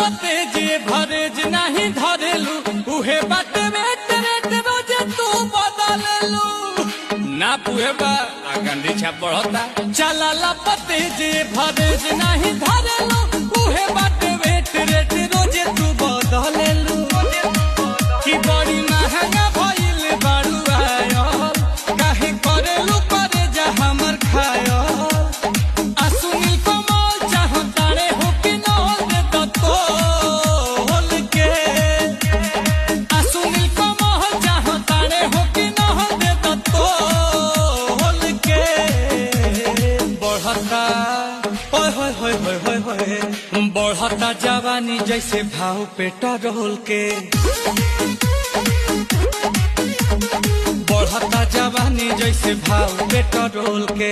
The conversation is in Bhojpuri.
पते जे भरेज नहीं धरेलू उहे बाटे बेट रेट रोज तू बदललू ना पुहे बा गंडी छा बढ़ता चला पते जे भरेज नहीं धरेलू उहे बाटे बेट रेट रोज तू बदललू की बड़ी महंगा भइल बारू आयो काहे करेलू करे जा हमर खायो असुनी कमाल चाहतारे हो कि नोल दे तो होल के असुनी कमाल चाहतारे हो कि नोल दे तो होल के बढ़ता ओए होए होए होए होए होए बढ़ता जवानी जैसे भाव पेट्रोल के बढ़ता जवानी जैसे भाव पेट्रोल के।